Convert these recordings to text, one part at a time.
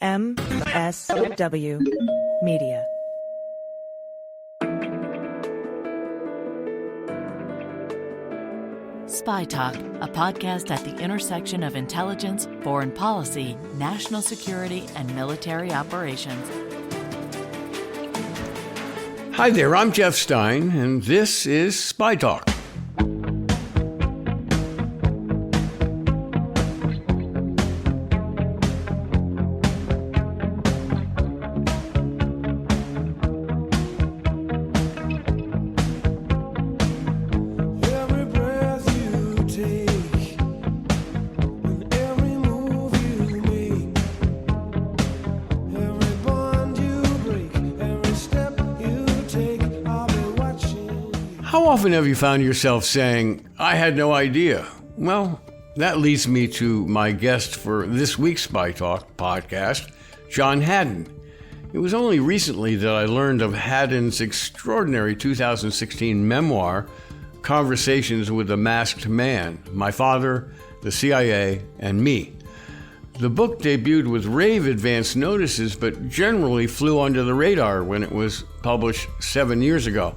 MSW Media. Spy Talk, a podcast at the intersection of intelligence, foreign policy, national security, and military operations. Hi there, I'm Jeff Stein, and this is Spy Talk. How often have you found yourself saying, I had no idea? Well, that leads me to my guest for this week's Spy Talk podcast, John Hadden. It was only recently that I learned of Hadden's extraordinary 2016 memoir, Conversations with a Masked Man, My Father, the CIA, and Me. The book debuted with rave advance notices, but generally flew under the radar when it was published 7 years ago.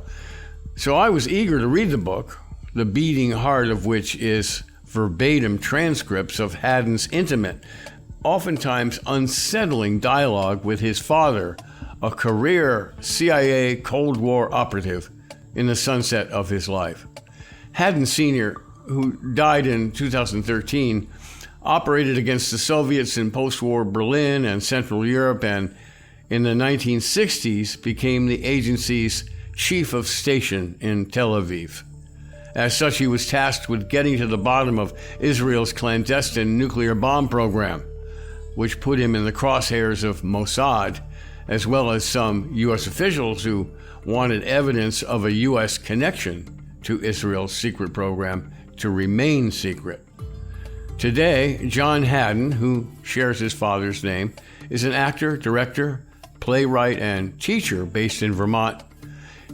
So I was eager to read the book, the beating heart of which is verbatim transcripts of Hadden's intimate, oftentimes unsettling dialogue with his father, a career CIA Cold War operative in the sunset of his life. Hadden Sr., who died in 2013, operated against the Soviets in post-war Berlin and Central Europe, and in the 1960s became the agency's chief of station in Tel Aviv. As such, he was tasked with getting to the bottom of Israel's clandestine nuclear bomb program, which put him in the crosshairs of Mossad, as well as some U.S. officials who wanted evidence of a U.S. connection to Israel's secret program to remain secret. Today, John Hadden, who shares his father's name, is an actor, director, playwright, and teacher based in Vermont.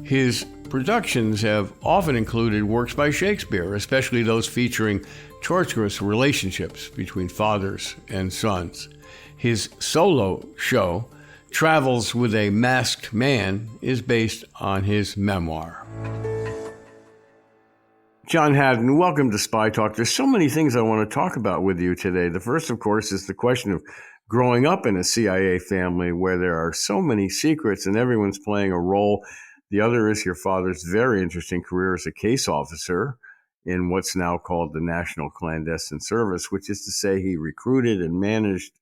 His productions have often included works by Shakespeare, especially those featuring torturous relationships between fathers and sons. His solo show, Travels with a Masked Man, is based on his memoir. John Hadden, welcome to Spy Talk. There's so many things I want to talk about with you today. The first, of course, is the question of growing up in a CIA family where there are so many secrets and everyone's playing a role. The other is your father's very interesting career as a case officer in what's now called the National Clandestine Service, which is to say he recruited and managed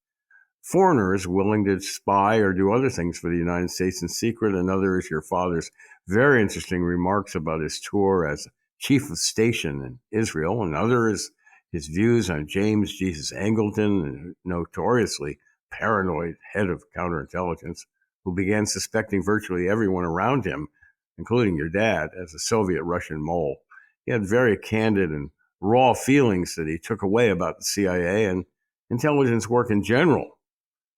foreigners willing to spy or do other things for the United States in secret. Another is your father's very interesting remarks about his tour as chief of station in Israel. Another is his views on James Jesus Angleton, a notoriously paranoid head of counterintelligence, who began suspecting virtually everyone around him, including your dad, as a Soviet-Russian mole. He had very candid and raw feelings that he took away about the CIA and intelligence work in general,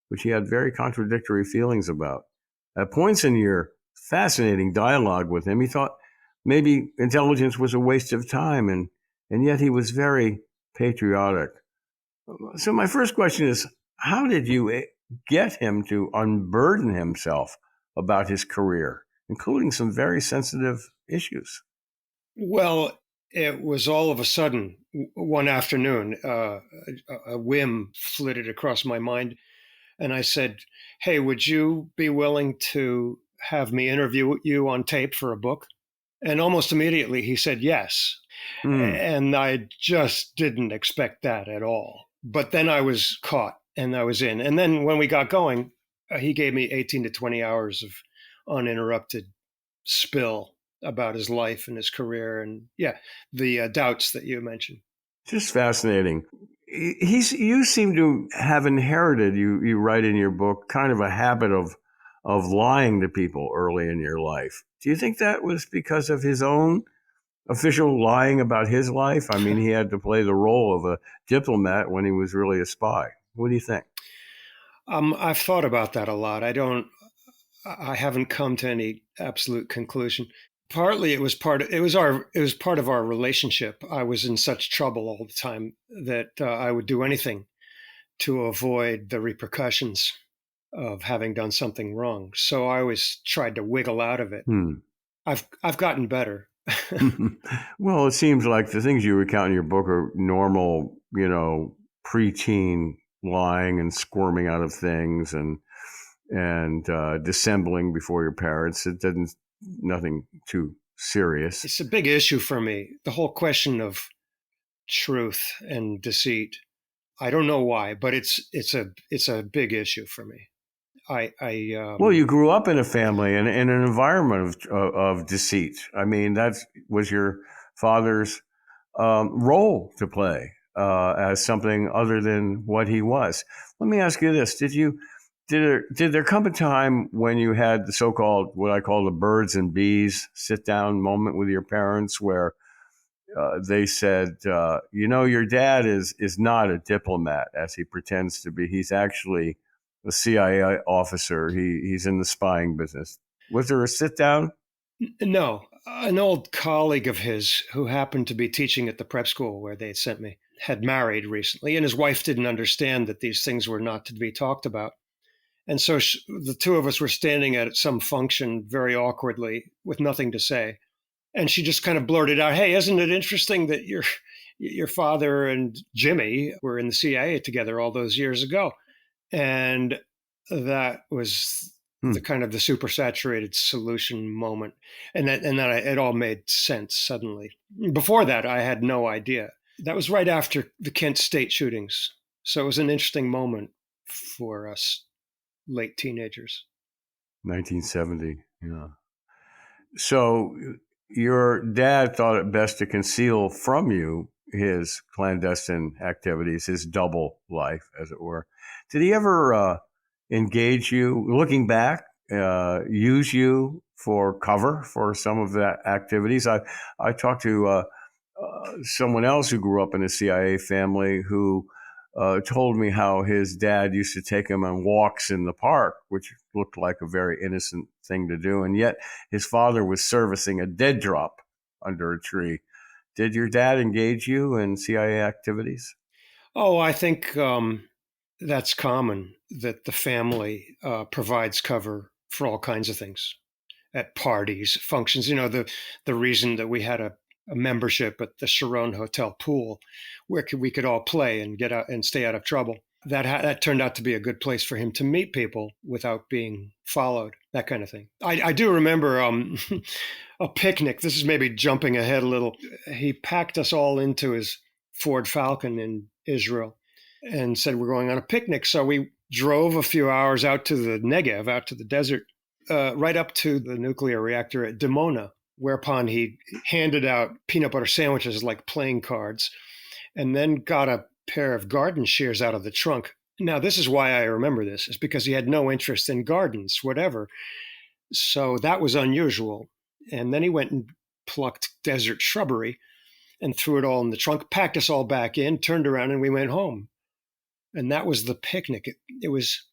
which he had very contradictory feelings about. At points in your fascinating dialogue with him, he thought maybe intelligence was a waste of time, and yet he was very patriotic. So my first question is, how did you get him to unburden himself about his career, including some very sensitive issues? Well, it was all of a sudden, one afternoon, a whim flitted across my mind. And I said, hey, would you be willing to have me interview you on tape for a book? And almost immediately he said yes. And I just didn't expect that at all. But then I was caught and I was in. And then when we got going, he gave me 18 to 20 hours of uninterrupted spill about his life and his career and, the doubts that you mentioned. Just fascinating. You seem to have inherited, you write in your book, kind of a habit of lying to people early in your life. Do you think that was because of his own official lying about his life? I mean, he had to play the role of a diplomat when he was really a spy. What do you think? I've thought about that a lot. I haven't come to any absolute conclusion. Partly it was part of our relationship. I was in such trouble all the time that I would do anything to avoid the repercussions of having done something wrong. So I always tried to wiggle out of it. Hmm. I've gotten better. Well, it seems like the things you recount in your book are normal, preteen lying and squirming out of things and dissembling before your parents. It doesn't nothing too serious. It's a big issue for me. The whole question of truth and deceit. I don't know why, but it's a big issue for me. Well, you grew up in a family and in an environment of deceit. I mean, that was your father's role to play as something other than what he was. Let me ask you this: did there come a time when you had the so-called what I call the birds and bees sit down moment with your parents, where they said, your dad is not a diplomat as he pretends to be. He's actually a CIA officer. He's in the spying business. Was there a sit down? No, an old colleague of his who happened to be teaching at the prep school where they had sent me had married recently, and his wife didn't understand that these things were not to be talked about. And so the two of us were standing at some function very awkwardly with nothing to say. And she just kind of blurted out, "Hey, isn't it interesting that your father and Jimmy were in the CIA together all those years ago?" And that was the kind of the supersaturated solution moment, and it all made sense suddenly. Before that, I had no idea. That was right after the Kent State shootings, so it was an interesting moment for us late teenagers. 1970. Yeah. So your dad thought it best to conceal from you his clandestine activities, his double life, as it were. Did he ever engage you, looking back, use you for cover for some of the activities? I talked to someone else who grew up in a CIA family who told me how his dad used to take him on walks in the park, which looked like a very innocent thing to do. And yet his father was servicing a dead drop under a tree. Did your dad engage you in CIA activities? Oh, I think that's common that the family provides cover for all kinds of things at parties, functions. The reason that we had a membership at the Sharon Hotel pool where we could all play and get out and stay out of trouble. That turned out to be a good place for him to meet people without being followed, that kind of thing. I do remember a picnic. This is maybe jumping ahead a little. He packed us all into his Ford Falcon in Israel and said we're going on a picnic. So we drove a few hours out to the Negev, out to the desert, right up to the nuclear reactor at Dimona, whereupon he handed out peanut butter sandwiches like playing cards, and then got a pair of garden shears out of the trunk. Now, this is why I remember this, is because he had no interest in gardens, whatever. So that was unusual. And then he went and plucked desert shrubbery and threw it all in the trunk, packed us all back in, turned around, and we went home. And that was the picnic. It was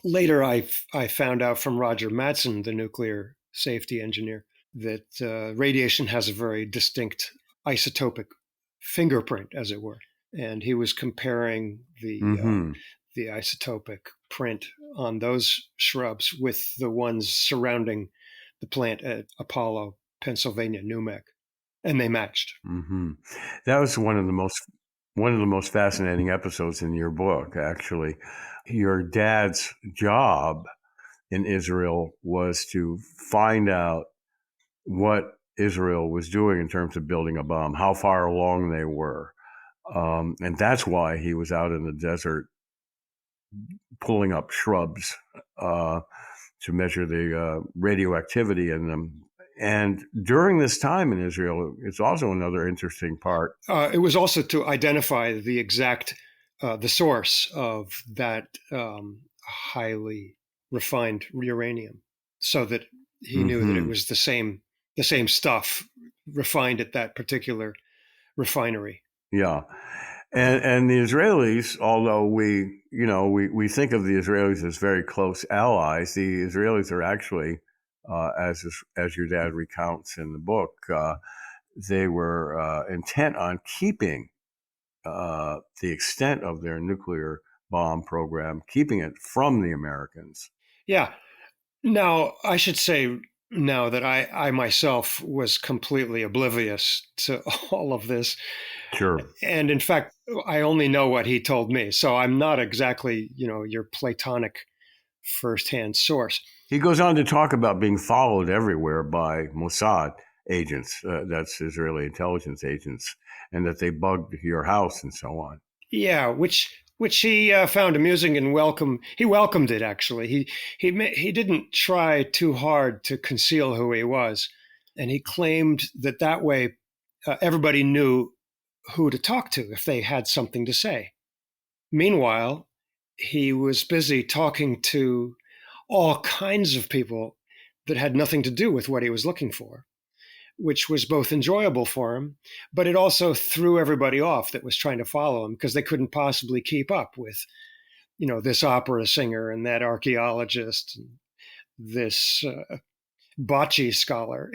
later I found out from Roger Madsen, the nuclear safety engineer, that radiation has a very distinct isotopic fingerprint, as it were. And he was comparing the isotopic print on those shrubs with the ones surrounding the plant at Apollo, Pennsylvania, NUMEC, and they matched. Mm-hmm. That was one of the most fascinating episodes in your book, actually. Your dad's job in Israel was to find out what Israel was doing in terms of building a bomb, how far along they were. And that's why he was out in the desert pulling up shrubs to measure the radioactivity in them. And during this time in Israel, it's also another interesting part. It was also to identify the exact, the source of that highly refined uranium, so that he knew that it was the same stuff refined at that particular refinery. Yeah. And the Israelis, although we think of the Israelis as very close allies, the Israelis are actually, as your dad recounts in the book, they were intent on keeping the extent of their nuclear bomb program, keeping it from the Americans. Yeah. Now, I should say now that I myself was completely oblivious to all of this. Sure. And in fact, I only know what he told me. So I'm not exactly, your Platonic firsthand source. He goes on to talk about being followed everywhere by Mossad agents, that's Israeli intelligence agents, and that they bugged your house and so on. Yeah, which he found amusing and welcome. He welcomed it, actually. He didn't try too hard to conceal who he was, and he claimed that way everybody knew who to talk to if they had something to say. Meanwhile, he was busy talking to all kinds of people that had nothing to do with what he was looking for, which was both enjoyable for him, but it also threw everybody off that was trying to follow him because they couldn't possibly keep up with, this opera singer and that archaeologist, and this bocce scholar.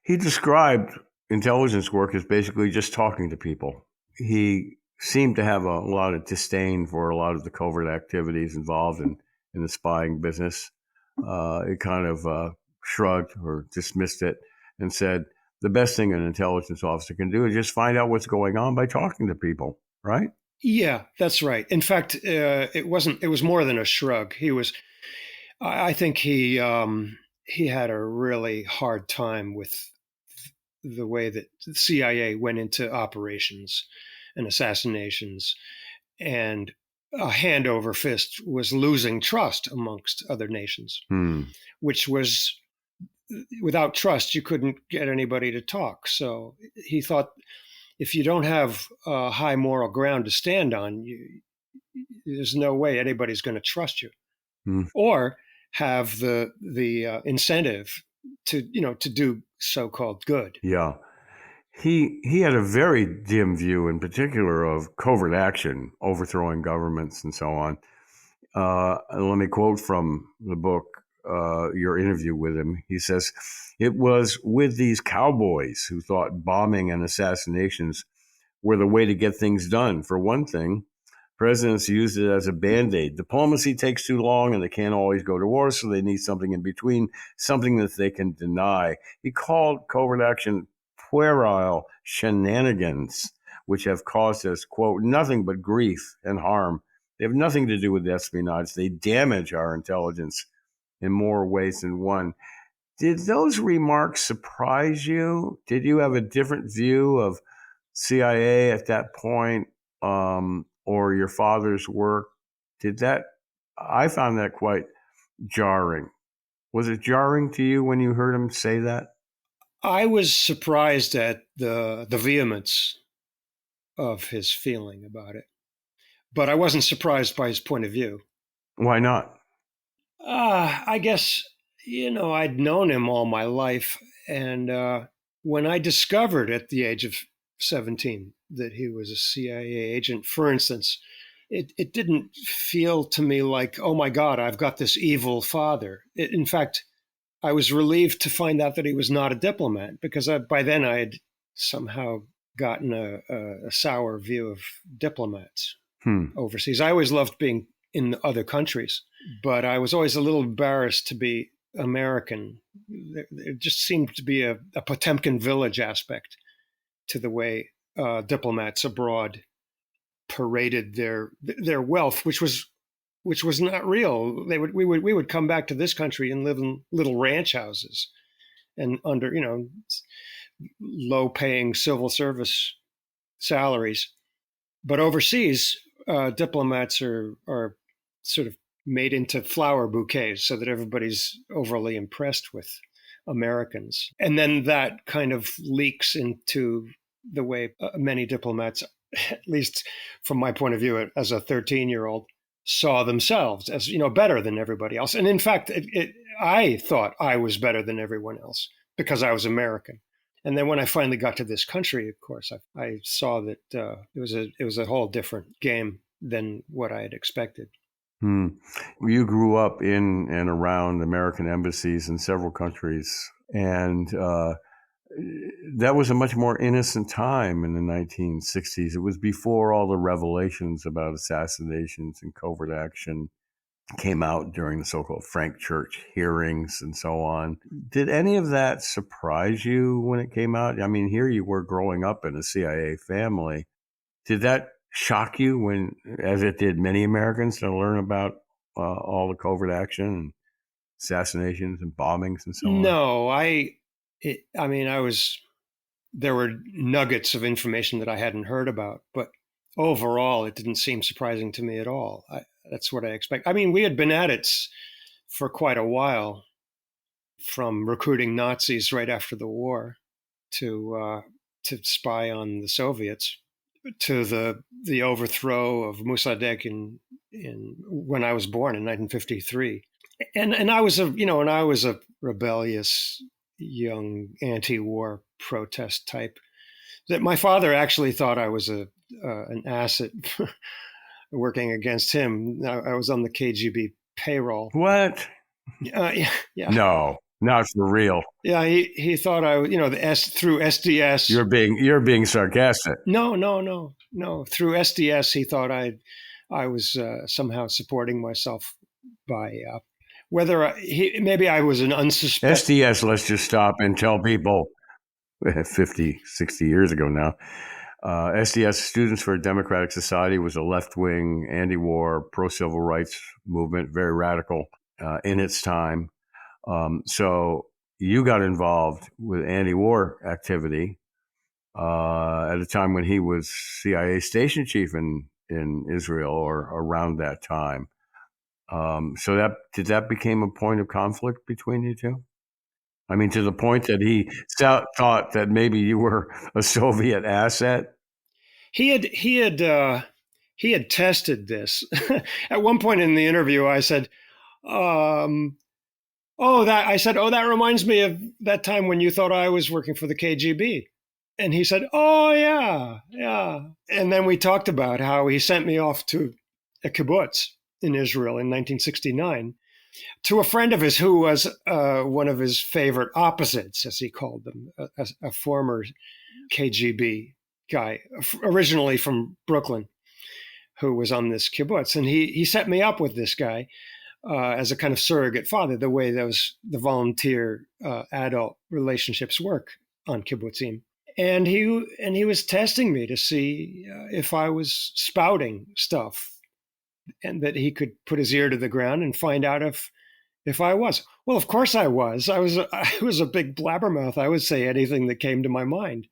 He described intelligence work as basically just talking to people. He seemed to have a lot of disdain for a lot of the covert activities involved in the spying business. It kind of shrugged or dismissed it and said, the best thing an intelligence officer can do is just find out what's going on by talking to people, right? Yeah, that's right. In fact, it was more than a shrug. I think he had a really hard time with the way that the CIA went into operations and assassinations, and a hand over fist was losing trust amongst other nations, which was, without trust, you couldn't get anybody to talk. So he thought, if you don't have a high moral ground to stand on, there's no way anybody's going to trust you, or have the incentive to do so-called good. Yeah. He had a very dim view, in particular, of covert action, overthrowing governments, and so on. Let me quote from the book, your interview with him. He says, it was with these cowboys who thought bombing and assassinations were the way to get things done. For one thing, presidents used it as a Band-Aid. Diplomacy takes too long and they can't always go to war, so they need something in between, something that they can deny. He called covert action puerile shenanigans, which have caused us, quote, nothing but grief and harm. They have nothing to do with espionage. They damage our intelligence in more ways than one. Did those remarks surprise you? Did you have a different view of CIA at that point, or your father's work? I found that quite jarring. Was it jarring to you when you heard him say that? I was surprised at the vehemence of his feeling about it, but I wasn't surprised by his point of view. Why not? I guess, I'd known him all my life. And when I discovered at the age of 17 that he was a CIA agent, for instance, it didn't feel to me like, oh my God, I've got this evil father. In fact, I was relieved to find out that he was not a diplomat, because by then I had somehow gotten a sour view of diplomats overseas. I always loved being in other countries, but I was always a little embarrassed to be American. There just seemed to be a Potemkin village aspect to the way diplomats abroad paraded their wealth, which was not real. We would come back to this country and live in little ranch houses and under low paying civil service salaries. But overseas, diplomats are sort of made into flower bouquets so that everybody's overly impressed with Americans. And then that kind of leaks into the way many diplomats, at least from my point of view as a 13-year-old, saw themselves as, better than everybody else. And in fact, I thought I was better than everyone else because I was American. And then when I finally got to this country, of course, I saw that it was a whole different game than what I had expected. You grew up in and around American embassies in several countries, and that was a much more innocent time in the 1960s. It was before all the revelations about assassinations and covert action came out during the so-called Frank Church hearings and so on. Did any of that surprise you when it came out? I mean, here you were growing up in a CIA family. Did that shock you when, as it did many Americans, to learn about all the covert action and assassinations and bombings and so on? No, there were nuggets of information that I hadn't heard about, but overall, it didn't seem surprising to me at all. That's what I expect. I mean, we had been at it for quite a while, from recruiting Nazis right after the war to spy on the Soviets, to the overthrow of Mossadegh in when I was born in 1953, and I was a rebellious young anti-war protest type. That my father actually thought I was an asset working against him. I was on the KGB payroll. What? Yeah. No, not for real. Yeah, he thought through SDS. You're being sarcastic. No. Through SDS, he thought I was somehow supporting myself by maybe I was an unsuspected. SDS, let's just stop and tell people 50, 60 years ago now. SDS, Students for a Democratic Society, was a left-wing, anti-war, pro-civil rights movement, very radical in its time. So you got involved with anti-war activity at a time when he was CIA station chief in Israel, or around that time. So did that become a point of conflict between you two? I mean, to the point that he thought that maybe you were a Soviet asset. He had tested this. At one point in the interview, I said, that reminds me of that time when you thought I was working for the KGB. And he said, oh, yeah. And then we talked about how he sent me off to a kibbutz in Israel in 1969 to a friend of his who was one of his favorite opposites, as he called them, a former KGB guy, originally from Brooklyn, who was on this kibbutz. And he set me up with this guy as a kind of surrogate father, the way the volunteer adult relationships work on kibbutzim. And he was testing me to see if I was spouting stuff, and that he could put his ear to the ground and find out if I was. Well, of course I was. I was a big blabbermouth. I would say anything that came to my mind,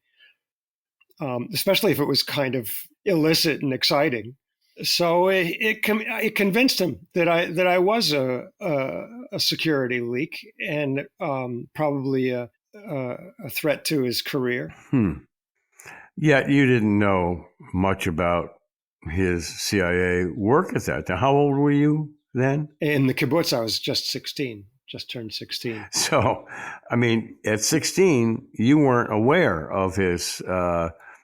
especially if it was kind of illicit and exciting. So it convinced him that I was a security leak, and probably a threat to his career. Yet you didn't know much about his CIA work at that time. How old were you then? In the kibbutz, I was just turned 16. So, I mean, at 16, you weren't aware of his,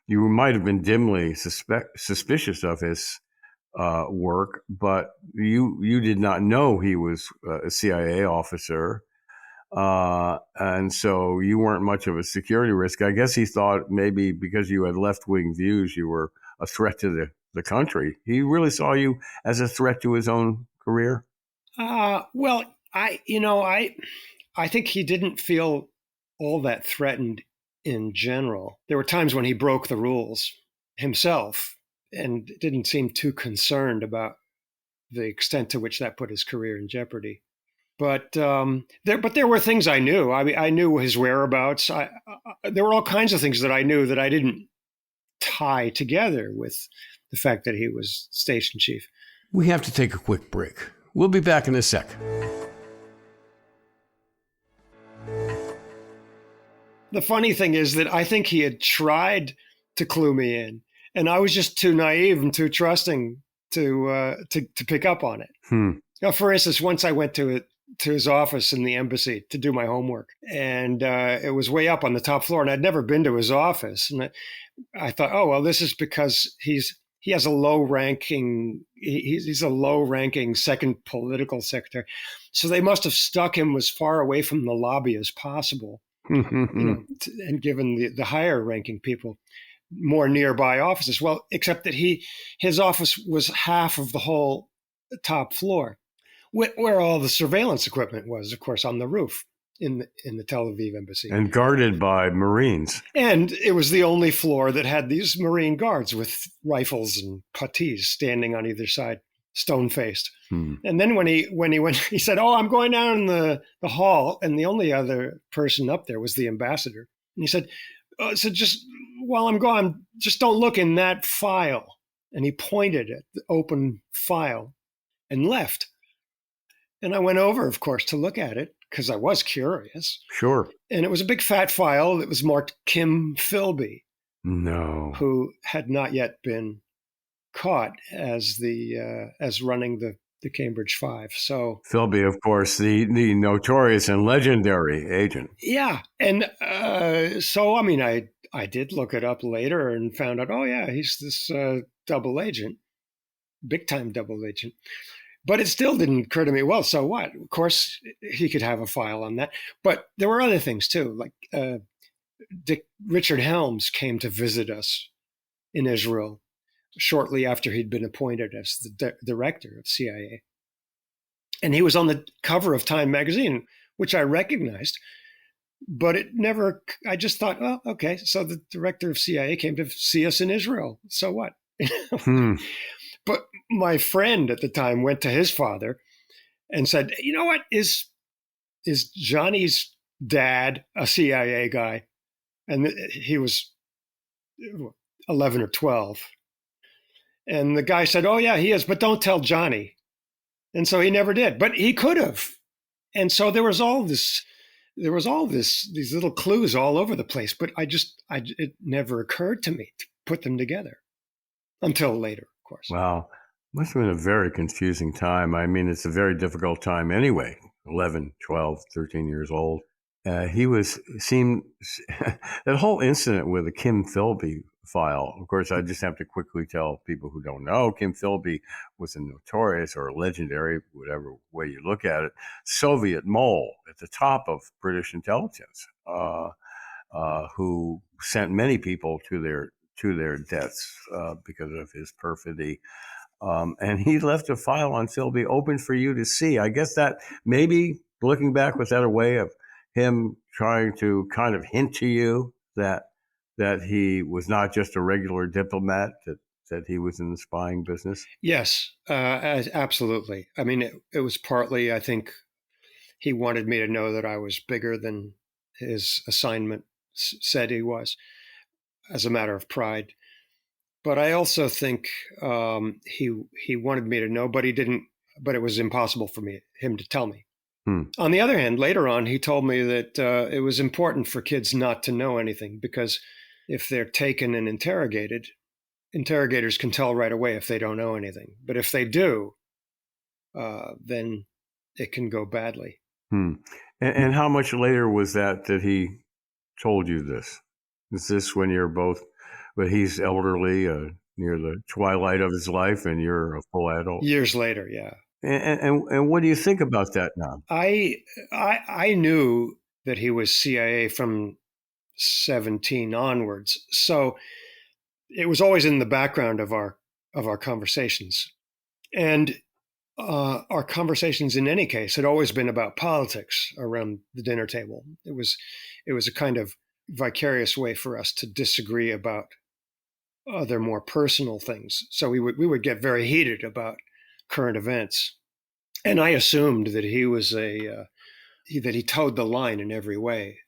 you might have been dimly suspicious of his work, but you did not know he was a CIA officer. And so you weren't much of a security risk. I guess he thought maybe because you had left-wing views, you were a threat to the country. He really saw you as a threat to his own career? Well, I think he didn't feel all that threatened in general. There were times when he broke the rules himself and didn't seem too concerned about the extent to which that put his career in jeopardy. But there were things I knew. I mean, I knew his whereabouts. There were all kinds of things that I knew that I didn't tie together with the fact that he was station chief. We have to take a quick break. We'll be back in a sec. The funny thing is that I think he had tried to clue me in, and I was just too naive and too trusting to pick up on it. Now, for instance, once I went to his office in the embassy to do my homework, and it was way up on the top floor, and I'd never been to his office, and I thought, oh well, this is because he's a low-ranking second political secretary, so they must have stuck him as far away from the lobby as possible. and given the higher ranking people more nearby offices. Well, except that his office was half of the whole top floor, where all the surveillance equipment was, of course, on the roof in the Tel Aviv embassy. And guarded by Marines. And it was the only floor that had these Marine guards with rifles and puttees standing on either side, stone-faced. And then when he went, he said, "Oh, I'm going down the hall," and the only other person up there was the ambassador. And he said, "So just while I'm gone, just don't look in that file." And he pointed at the open file and left. And I went over, of course, to look at it because I was curious. Sure. And it was a big fat file that was marked Kim Philby. No. Who had not yet been caught as running the Cambridge Five. So Philby, of course, the notorious and legendary agent. Yeah. And so, I mean, I did look it up later and found out, oh, yeah, he's this double agent, big time double agent. But it still didn't occur to me, well, so what? Of course, he could have a file on that. But there were other things, too. Like Richard Helms came to visit us in Israel shortly after he'd been appointed as the director of CIA. And he was on the cover of Time magazine, which I recognized. But I just thought, oh, okay, so the director of CIA came to see us in Israel. So what? But my friend at the time went to his father and said, "You know what? Is Johnny's dad a CIA guy?" And he was 11 or 12. And the guy said, "Oh, yeah, he is, but don't tell Johnny." And so he never did, but he could have. And so there was all these little clues all over the place, but it never occurred to me to put them together until later. Course. Wow. Must have been a very confusing time. I mean, it's a very difficult time anyway, 11, 12, 13 years old. That whole incident with the Kim Philby file, of course, I just have to quickly tell people who don't know, Kim Philby was a notorious or legendary, whatever way you look at it, Soviet mole at the top of British intelligence, who sent many people to their deaths because of his perfidy. And he left a file on Philby open for you to see. I guess that maybe, looking back, was that a way of him trying to kind of hint to you that he was not just a regular diplomat, that he was in the spying business? Yes, absolutely. I mean, it was partly, I think, he wanted me to know that I was bigger than his assignment said he was, as a matter of pride. But I also think he wanted me to know, but he didn't. But it was impossible for him to tell me. On the other hand, later on, he told me that it was important for kids not to know anything, because if they're taken and interrogated, interrogators can tell right away if they don't know anything. But if they do, then it can go badly. And how much later was that he told you this? Is this when you're both, but he's elderly, near the twilight of his life, and you're a full adult? Years later, yeah. And what do you think about that now? I knew that he was CIA from 17 onwards, so it was always in the background of our conversations, and our conversations in any case had always been about politics around the dinner table. It was a kind of vicarious way for us to disagree about other more personal things. So we would get very heated about current events, and I assumed that he was that he towed the line in every way.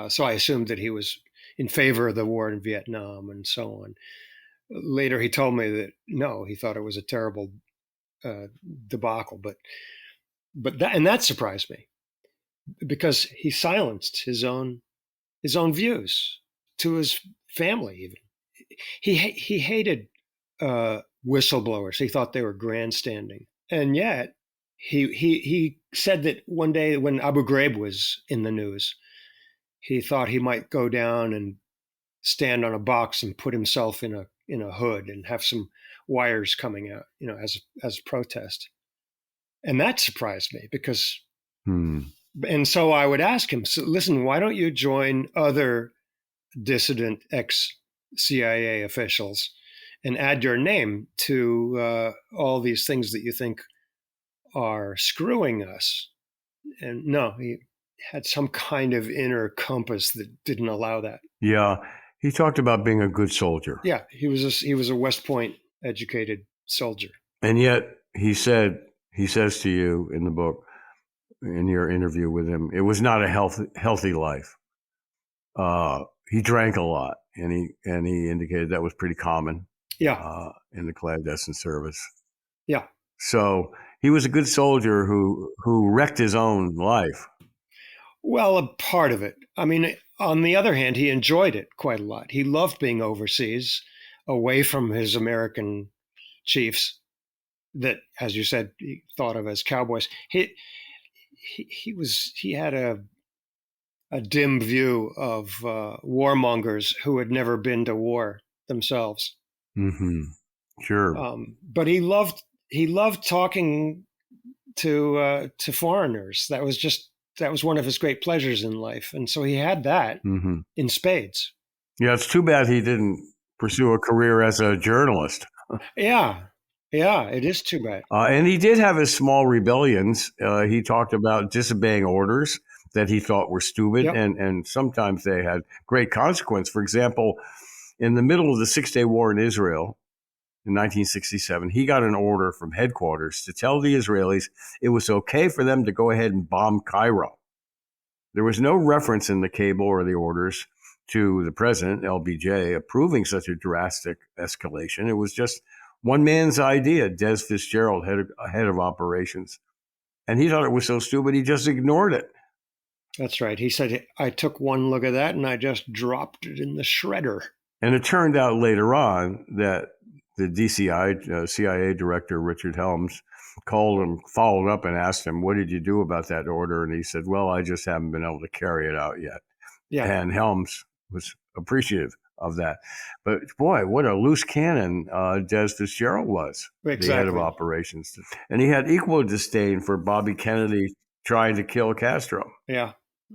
So I assumed that he was in favor of the war in Vietnam and so on. Later, he told me that no, he thought it was a terrible debacle, but that surprised me, because he silenced his own views to his family. Even he hated whistleblowers. He thought they were grandstanding, and yet he said that one day when Abu Ghraib was in the news, he thought he might go down and stand on a box and put himself in a hood and have some wires coming out, as protest. And that surprised me, because And so I would ask him, so listen, why don't you join other dissident ex-CIA officials and add your name to all these things that you think are screwing us? And no, he had some kind of inner compass that didn't allow that. Yeah. He talked about being a good soldier. Yeah, he was a West Point educated soldier. And yet he says to you in the book, in your interview with him, it was not a healthy life. He drank a lot, and he indicated that was pretty common. Yeah. In the clandestine service. Yeah. So he was a good soldier who wrecked his own life. Well, a part of it. I mean, on the other hand, he enjoyed it quite a lot. He loved being overseas, away from his American chiefs that, as you said, he thought of as cowboys. He had a dim view of warmongers who had never been to war themselves. Mm-hmm. Sure. But he loved talking to foreigners. That was one of his great pleasures in life, and so he had that in spades. Yeah, it's too bad he didn't pursue a career as a journalist. Yeah, it is too bad. And he did have his small rebellions. He talked about disobeying orders that he thought were stupid, Yep. and sometimes they had great consequence. For example, in the middle of the Six-Day War in Israel in 1967, he got an order from headquarters to tell the Israelis it was okay for them to go ahead and bomb Cairo. There was no reference in the cable or the orders to the president, LBJ, approving such a drastic escalation. It was just one man's idea, Des Fitzgerald, head of operations. And he thought it was so stupid, he just ignored it. That's right. He said, I took one look at that and I just dropped it in the shredder. And it turned out later on that the DCI, CIA director, Richard Helms, called him, followed up and asked him, what did you do about that order? And he said, well, I just haven't been able to carry it out yet. Yeah. And Helms was appreciative of that. But boy, what a loose cannon Des Fitzgerald was, Exactly. The head of operations. And he had equal disdain for Bobby Kennedy trying to kill Castro. Yeah.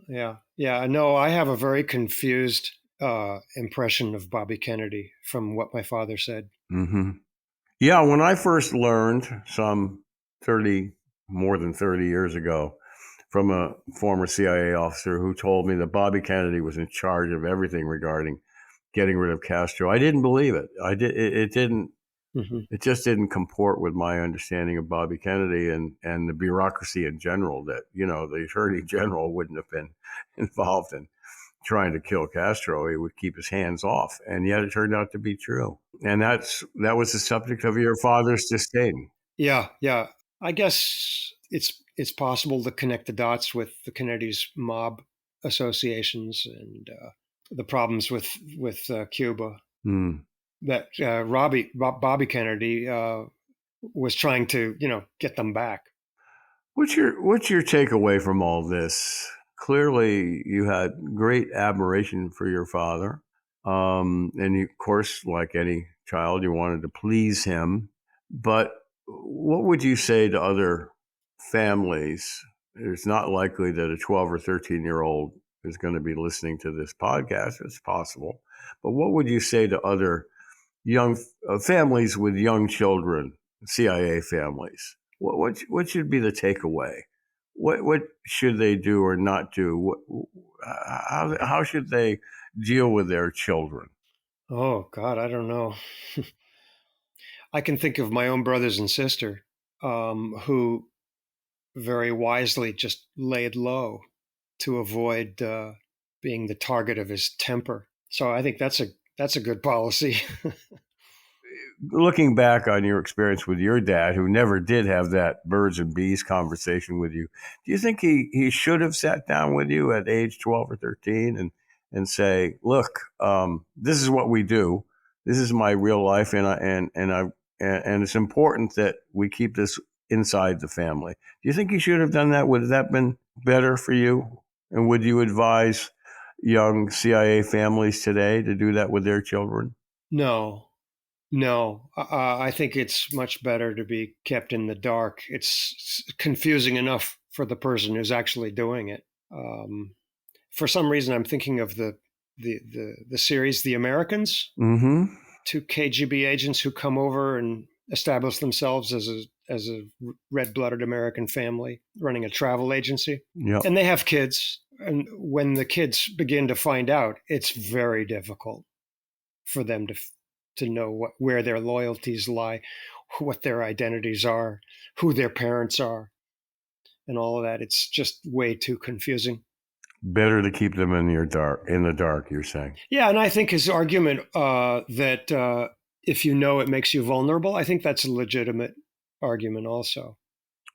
No, I have a very confused impression of Bobby Kennedy from what my father said. Mm-hmm. Yeah, when I first learned some more than 30 years ago from a former CIA officer who told me that Bobby Kennedy was in charge of everything regarding getting rid of Castro, I didn't believe it. It didn't. Mm-hmm. It just didn't comport with my understanding of Bobby Kennedy and the bureaucracy in general. That the Attorney General wouldn't have been involved in trying to kill Castro. He would keep his hands off, and yet it turned out to be true. And that was the subject of your father's disdain. Yeah. I guess it's possible to connect the dots with the Kennedy's mob associations and the problems with Cuba. That Bobby Kennedy was trying to get them back. What's your takeaway from all this? Clearly, you had great admiration for your father, and you, of course, like any child, you wanted to please him. But what would you say to other families? It's not likely that a 12 or 13-year-old is going to be listening to this podcast. It's possible. But what would you say to other young families with young children, CIA families? What should be the takeaway? What should they do or not do? How should they deal with their children? Oh, God, I don't know. I can think of my own brothers and sister who very wisely just laid low to avoid being the target of his temper. So I think that's a good policy. Looking back on your experience with your dad, who never did have that birds and bees conversation with you, do you think he should have sat down with you at age 12 or 13 and say, look, this is what we do. This is my real life. And it's important that we keep this inside the family. Do you think he should have done that? Would that been better for you? And would you advise young CIA families today to do that with their children? No, I think it's much better to be kept in the dark. It's confusing enough for the person who's actually doing it. For some reason, I'm thinking of the series The Americans, Mm-hmm. two KGB agents who come over and establish themselves as a red-blooded American family running a travel agency. Yep. And they have kids. And when the kids begin to find out, it's very difficult for them to know where their loyalties lie, what their identities are, who their parents are, and all of that. It's just way too confusing. Better to keep them in the dark, you're saying. Yeah, and I think his argument that if you know, it makes you vulnerable, I think that's a legitimate argument also.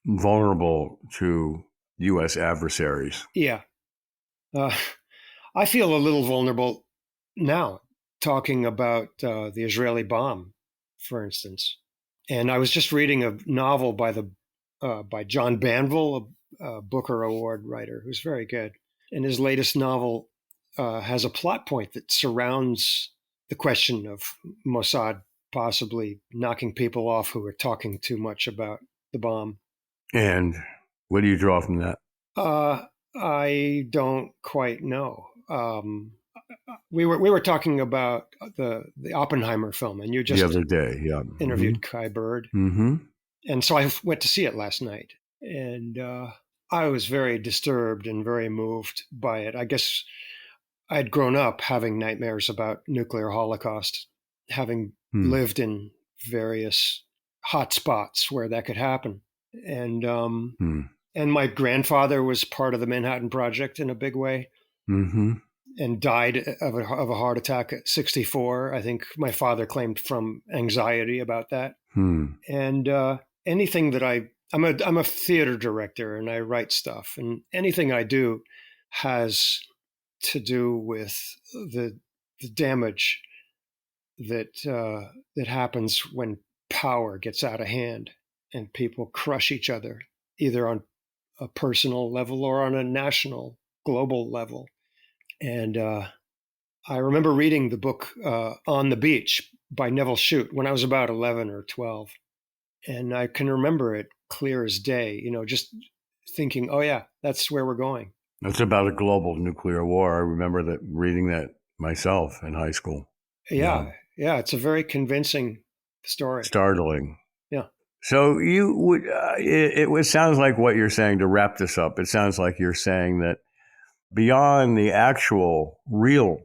Vulnerable to U.S. adversaries. Yeah. I feel a little vulnerable now talking about the Israeli bomb, for instance. And I was just reading a novel by John Banville, a Booker Award writer who's very good. And his latest novel has a plot point that surrounds the question of Mossad possibly knocking people off who are talking too much about the bomb. And what do you draw from that? I don't quite know. We were talking about the Oppenheimer film, and you just the other day, yeah, interviewed Kai Bird, and so I went to see it last night, and I was very disturbed and very moved by it. I guess I'd grown up having nightmares about nuclear holocaust, having lived in various hot spots where that could happen, and my grandfather was part of the Manhattan Project in a big way. And died of a heart attack at 64. I think my father claimed from anxiety about that. And anything that I'm a theater director and I write stuff, and anything I do has to do with the damage that happens when power gets out of hand and people crush each other, either on a personal level or on a national, global level. And I remember reading the book On the Beach by Neville Shute when I was about 11 or 12. And I can remember it clear as day, just thinking, oh, yeah, that's where we're going. It's about a global nuclear war. I remember reading that myself in high school. Yeah, it's a very convincing story. Startling. Yeah. So you would, it sounds like what you're saying, to wrap this up, it sounds like you're saying that beyond the actual, real,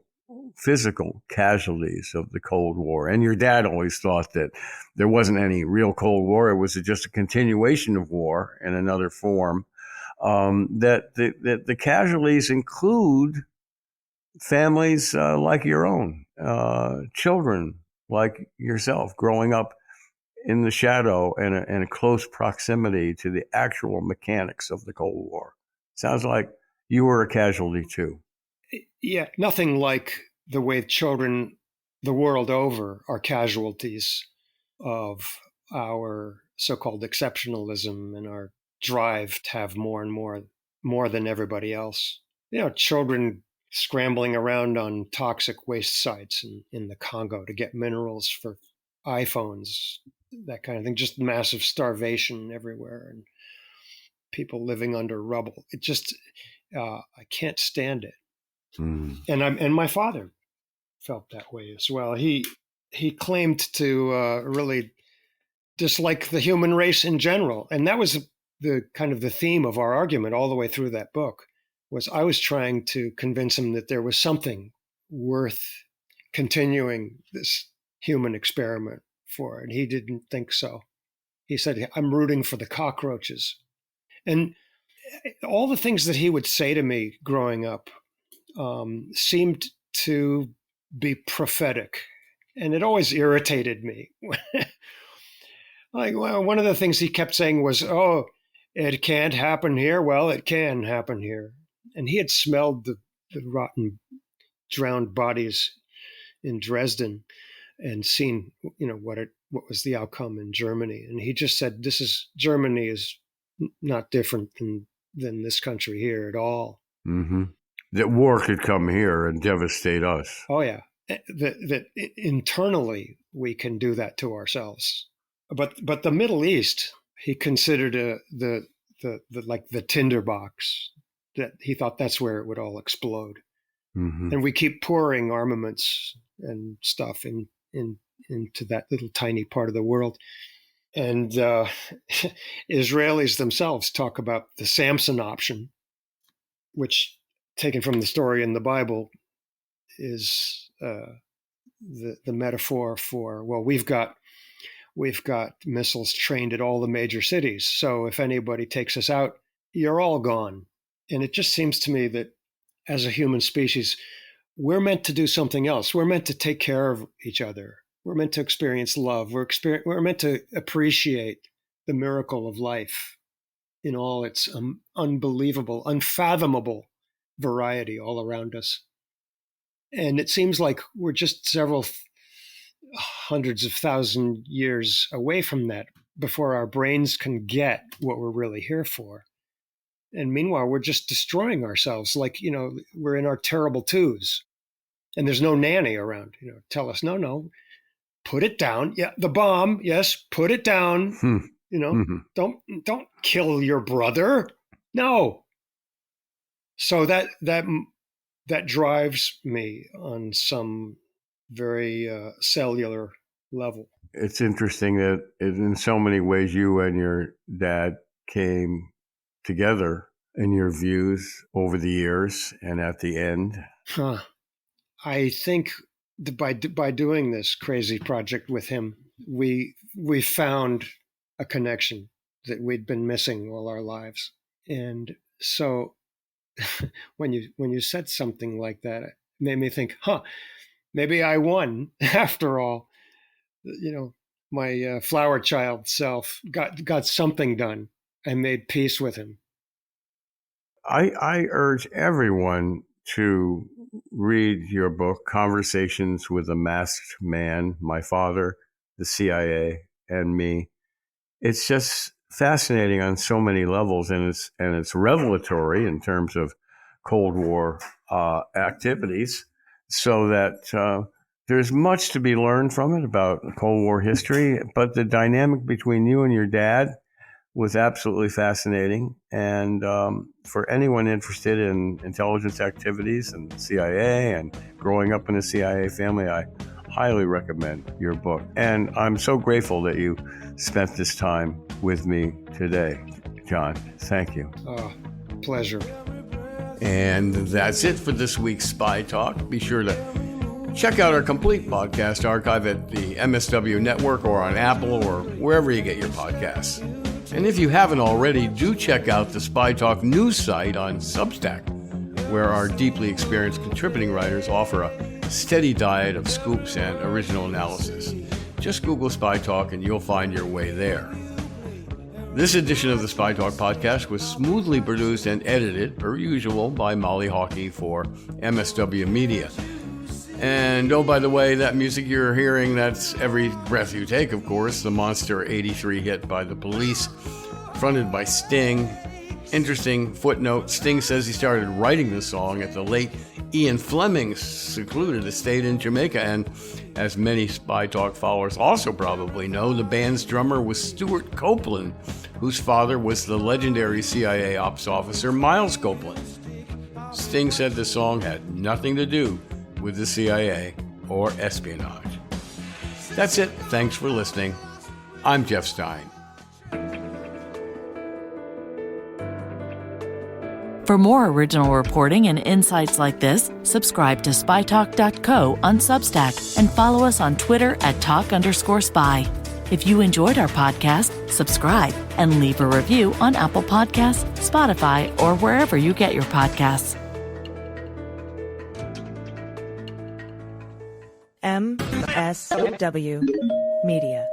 physical casualties of the Cold War, and your dad always thought that there wasn't any real Cold War, it was just a continuation of war in another form, that the casualties include families like your own, children like yourself, growing up in the shadow and a close proximity to the actual mechanics of the Cold War. Sounds like you were a casualty too. Yeah, nothing like the way children the world over are casualties of our so-called exceptionalism and our drive to have more and more than everybody else. Children scrambling around on toxic waste sites in the Congo to get minerals for iPhones, that kind of thing, just massive starvation everywhere and people living under rubble. It just, I can't stand it. And my father felt that way as well. He claimed to really dislike the human race in general. And that was the kind of the theme of our argument all the way through that book. Was I was trying to convince him that there was something worth continuing this human experiment for, and he didn't think so. He said, I'm rooting for the cockroaches. And all the things that he would say to me growing up seemed to be prophetic, and it always irritated me. Like, well, one of the things he kept saying was, oh, it can't happen here. Well, it can happen here. And he had smelled the rotten, drowned bodies in Dresden and seen, what was the outcome in Germany. And he just said, Germany is not different than this country here at all. Mm-hmm. That war could come here and devastate us. Oh, yeah. That internally we can do that to ourselves. But the Middle East, he considered the the tinderbox, that he thought that's where it would all explode. Mm-hmm. And we keep pouring armaments and stuff into that little tiny part of the world. And Israelis themselves talk about the Samson option, which, taken from the story in the Bible, is the metaphor for, well, we've got missiles trained at all the major cities. So if anybody takes us out, you're all gone. And it just seems to me that as a human species, we're meant to do something else. We're meant to take care of each other. We're meant to experience love. We're meant to appreciate the miracle of life in all its unbelievable, unfathomable variety all around us. And it seems like we're just several hundreds of thousand years away from that before our brains can get what we're really here for. And meanwhile, we're just destroying ourselves. Like, we're in our terrible twos, and there's no nanny around, tell us, no, put it down. Yeah, the bomb. Yes, put it down. Mm-hmm. Don't kill your brother. No. So that drives me on some very cellular level. It's interesting that in so many ways you and your dad came together in your views over the years and at the end. I think by doing this crazy project with him, we found a connection that we'd been missing all our lives. And so when you said something like that, it made me think, maybe I won after all. My flower child self got something done. I made peace with him. I urge everyone to read your book, Conversations with a Masked Man, My Father, the CIA, and Me. It's just fascinating on so many levels, and it's revelatory in terms of Cold War activities, so that there's much to be learned from it about Cold War history. But the dynamic between you and your dad was absolutely fascinating. And for anyone interested in intelligence activities and CIA and growing up in a CIA family, I highly recommend your book. And I'm so grateful that you spent this time with me today, John. Thank you. Pleasure. And that's it for this week's Spy Talk. Be sure to check out our complete podcast archive at the MSW Network or on Apple or wherever you get your podcasts. And if you haven't already, do check out the Spy Talk news site on Substack, where our deeply experienced contributing writers offer a steady diet of scoops and original analysis. Just Google Spy Talk and you'll find your way there. This edition of the Spy Talk podcast was smoothly produced and edited, per usual, by Molly Hawkey for MSW Media. And oh, by the way, that music you're hearing, that's Every Breath You Take, of course, the Monster 83 hit by The Police, fronted by Sting. Interesting footnote, Sting says he started writing the song at the late Ian Fleming's secluded estate in Jamaica, and as many Spy Talk followers also probably know, the band's drummer was Stuart Copeland, whose father was the legendary CIA ops officer Miles Copeland. Sting said the song had nothing to do with the CIA or espionage. That's it. Thanks for listening. I'm Jeff Stein. For more original reporting and insights like this, subscribe to spytalk.co on Substack and follow us on Twitter at @talk_spy. If you enjoyed our podcast, subscribe and leave a review on Apple Podcasts, Spotify, or wherever you get your podcasts. MSW Media.